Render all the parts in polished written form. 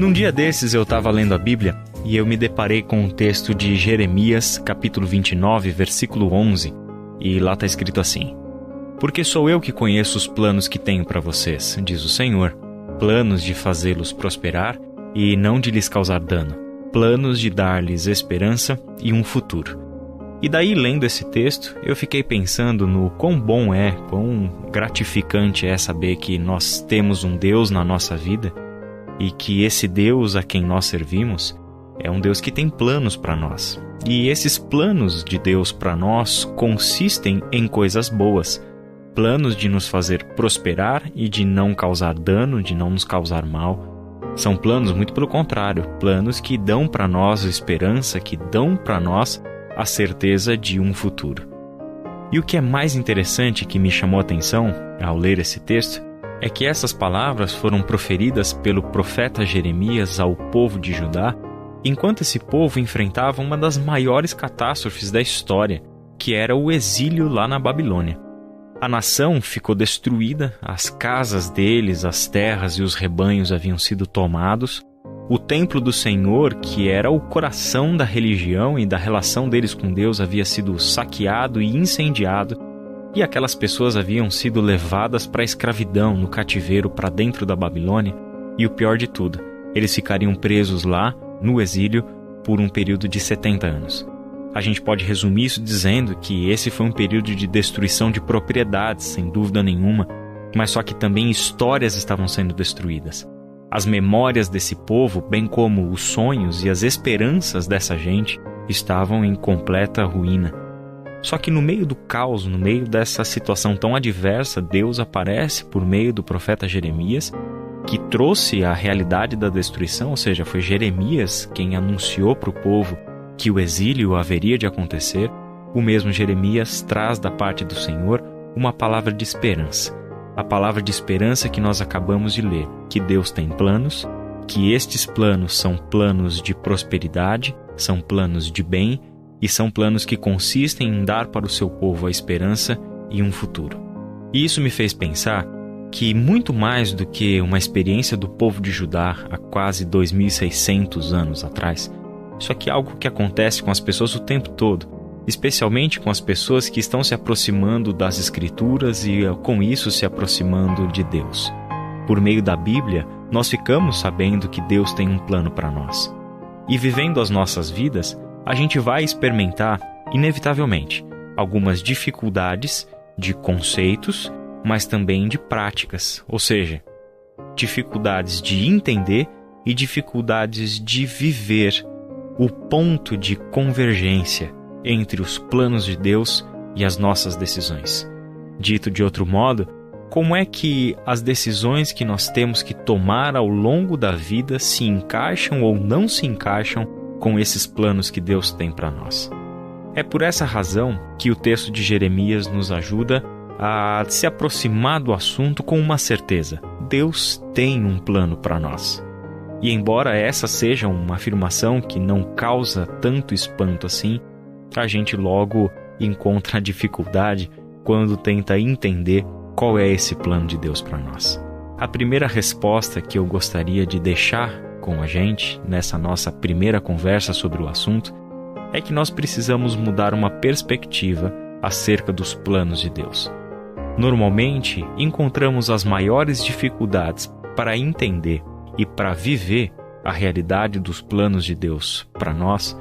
Num dia desses eu estava lendo a Bíblia e eu me deparei com um texto de Jeremias, capítulo 29, versículo 11, e lá está escrito assim: Porque sou eu que conheço os planos que tenho para vocês, diz o Senhor, planos de fazê-los prosperar e não de lhes causar dano, planos de dar-lhes esperança e um futuro. E daí, lendo esse texto, eu fiquei pensando no quão bom quão gratificante é saber que nós temos um Deus na nossa vida e que esse Deus a quem nós servimos é um Deus que tem planos para nós. E esses planos de Deus para nós consistem em coisas boas, planos de nos fazer prosperar e de não causar dano, de não nos causar mal. São planos, muito pelo contrário, planos que dão para nós esperança, que dão para nós a certeza de um futuro. E o que é mais interessante que me chamou a atenção ao ler esse texto é que essas palavras foram proferidas pelo profeta Jeremias ao povo de Judá enquanto esse povo enfrentava uma das maiores catástrofes da história, que era o exílio lá na Babilônia. A nação ficou destruída, as casas deles, as terras e os rebanhos haviam sido tomados, o templo do Senhor, que era o coração da religião e da relação deles com Deus, havia sido saqueado e incendiado, e aquelas pessoas haviam sido levadas para a escravidão, no cativeiro, para dentro da Babilônia, e o pior de tudo, eles ficariam presos lá, no exílio, por um período de 70 anos. A gente pode resumir isso dizendo que esse foi um período de destruição de propriedades, sem dúvida nenhuma, mas só que também histórias estavam sendo destruídas. As memórias desse povo, bem como os sonhos e as esperanças dessa gente, estavam em completa ruína. Só que no meio do caos, no meio dessa situação tão adversa, Deus aparece por meio do profeta Jeremias, que trouxe a realidade da destruição, ou seja, foi Jeremias quem anunciou para o povo que o exílio haveria de acontecer. O mesmo Jeremias traz da parte do Senhor uma palavra de esperança. A palavra de esperança que nós acabamos de ler, que Deus tem planos, que estes planos são planos de prosperidade, são planos de bem e são planos que consistem em dar para o seu povo a esperança e um futuro. E isso me fez pensar que muito mais do que uma experiência do povo de Judá há quase 2.600 anos atrás, isso aqui é algo que acontece com as pessoas o tempo todo, especialmente com as pessoas que estão se aproximando das Escrituras e, com isso, se aproximando de Deus. Por meio da Bíblia, nós ficamos sabendo que Deus tem um plano para nós. E vivendo as nossas vidas, a gente vai experimentar, inevitavelmente, algumas dificuldades de conceitos, mas também de práticas, ou seja, dificuldades de entender e dificuldades de viver o ponto de convergência entre os planos de Deus e as nossas decisões. Dito de outro modo, como é que as decisões que nós temos que tomar ao longo da vida se encaixam ou não se encaixam com esses planos que Deus tem para nós? É por essa razão que o texto de Jeremias nos ajuda a se aproximar do assunto com uma certeza: Deus tem um plano para nós. E embora essa seja uma afirmação que não causa tanto espanto assim, a gente logo encontra a dificuldade quando tenta entender qual é esse plano de Deus para nós. A primeira resposta que eu gostaria de deixar com a gente nessa nossa primeira conversa sobre o assunto é que nós precisamos mudar uma perspectiva acerca dos planos de Deus. Normalmente, encontramos as maiores dificuldades para entender e para viver a realidade dos planos de Deus para nós,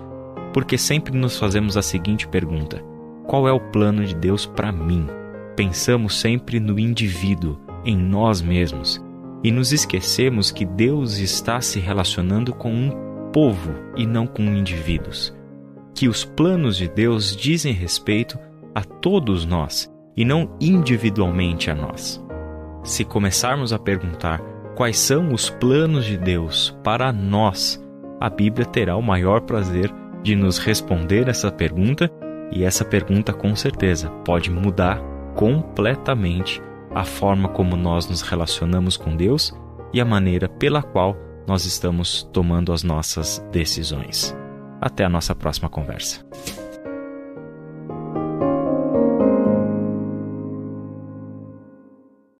porque sempre nos fazemos a seguinte pergunta: qual é o plano de Deus para mim? Pensamos sempre no indivíduo, em nós mesmos, e nos esquecemos que Deus está se relacionando com um povo e não com indivíduos. Que os planos de Deus dizem respeito a todos nós e não individualmente a nós. Se começarmos a perguntar quais são os planos de Deus para nós, a Bíblia terá o maior prazer de nos responder essa pergunta, e essa pergunta com certeza pode mudar completamente a forma como nós nos relacionamos com Deus e a maneira pela qual nós estamos tomando as nossas decisões. Até a nossa próxima conversa.